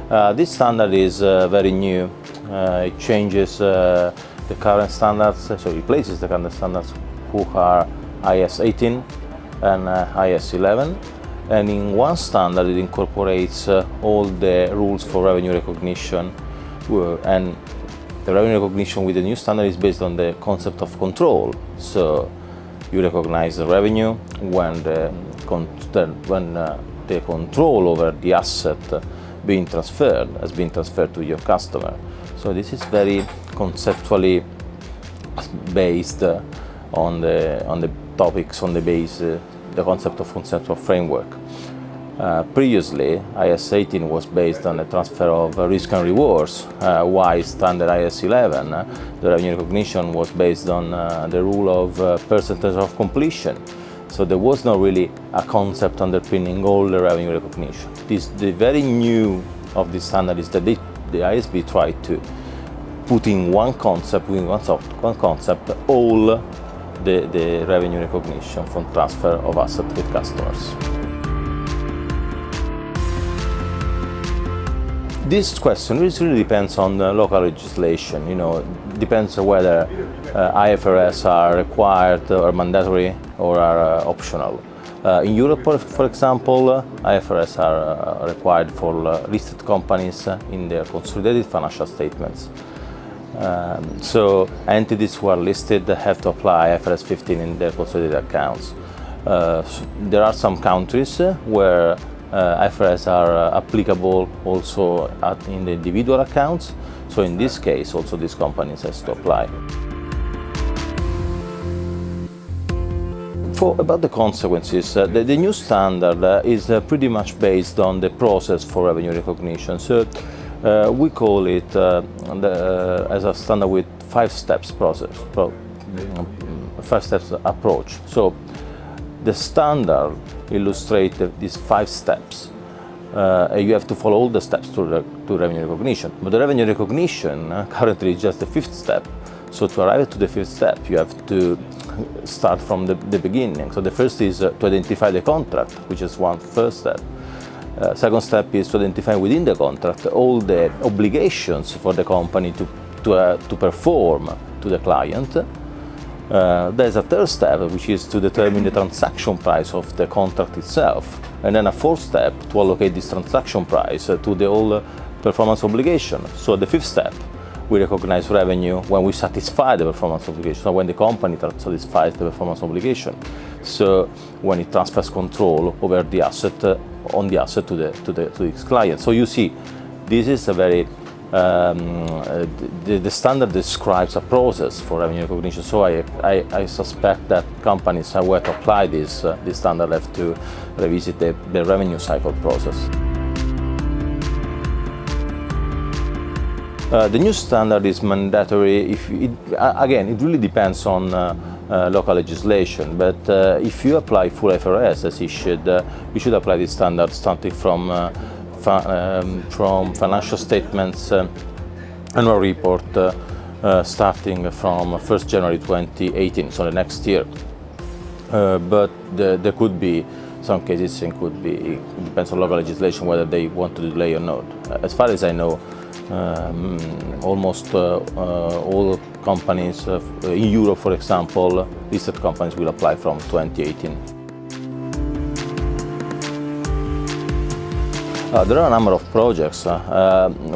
This standard is very new. It changes the current standards, so it replaces the current standards who are IS18 and IS11. And in one standard it incorporates all the rules for revenue recognition, and the revenue recognition with the new standard is based on the concept of control. So you recognize the revenue when the control over the asset has been transferred to your customer. So this is very conceptually based on the topics, on the concept of conceptual framework. Previously, IS18 was based on the transfer of risk and rewards, while standard IS11, the revenue recognition was based on the rule of percentage of completion. So there was not really a concept underpinning all the revenue recognition. The very new of this standard is that the ISB tried to put in one concept, all the revenue recognition from transfer of assets with customers. This question really depends on the local legislation. Depends on whether IFRS are required or mandatory or are optional. In Europe, for example, IFRS are required for listed companies in their consolidated financial statements. So entities who are listed have to apply IFRS15 in their consolidated accounts. There are some countries where IFRS are applicable also in the individual accounts. So in this case, also these companies has to apply. About the consequences, the new standard is pretty much based on the process for revenue recognition. So we call it as a standard with 5 steps process, 5 steps approach. So the standard illustrates these 5 steps. You have to follow all the steps to revenue recognition. But the revenue recognition currently is just the 5th step. So to arrive to the 5th step, you have to start from the beginning. So the first is to identify the contract, which is one first step. Second step is to identify within the contract all the obligations for the company to perform to the client. There's a third step, which is to determine the transaction price of the contract itself. And then a fourth step to allocate this transaction price to the whole performance obligation. So the 5th step, we recognize revenue when we satisfy the performance obligation, so when the company satisfies the performance obligation. So when it transfers control over the asset, to its client. So you see, this is a very the standard describes a process for revenue recognition. So I suspect that companies who were to apply this standard have to revisit the revenue cycle process. The new standard is mandatory. Again, it really depends on local legislation, but if you apply full IFRS as issued, you should apply this standard starting from financial statements annual report starting from 1st January 2018, so the next year. But there could be some cases, it depends on local legislation whether they want to delay or not. As far as I know, almost all companies in Europe, for example, listed companies will apply from 2018. There are a number of projects.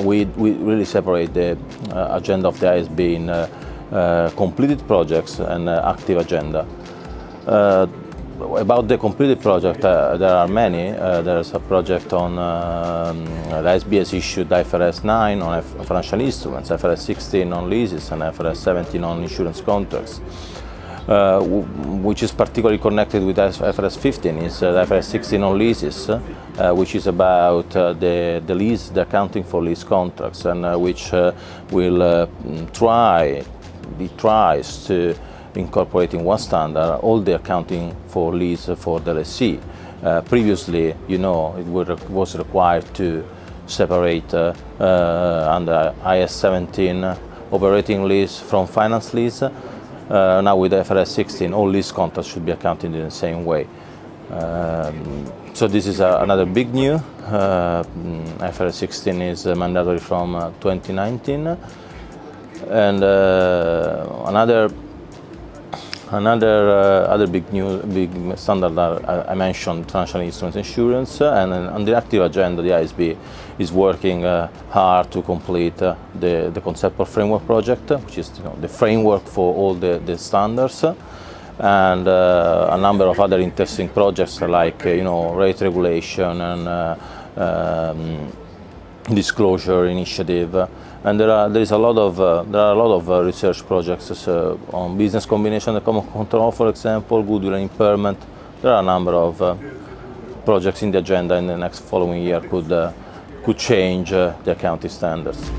We really separate the agenda of the ISB in completed projects and active agenda. About the completed project, there are many. There's a project on the ISB has issued IFRS9 on financial instruments, IFRS16 on leases, and IFRS17 on insurance contracts. Which is particularly connected with IFRS15 is IFRS16 on leases, which is about the accounting for lease contracts, and which will tries to incorporate in one standard all the accounting for lease for the lessee. Previously, it was required to separate under IS17 operating lease from finance lease. Now with IFRS 16, all lease contracts should be accounted in the same way. So this is another big new. IFRS 16 is mandatory from 2019, and another big standard that I mentioned, financial instruments insurance, and on the active agenda, the ISB is working hard to complete the conceptual framework project, which is the framework for all the standards, and a number of other interesting projects like rate regulation and disclosure initiative, and there are a lot of research projects on business combination and common control, for example, goodwill and impairment. There are a number of projects in the agenda in the next following year could change the accounting standards.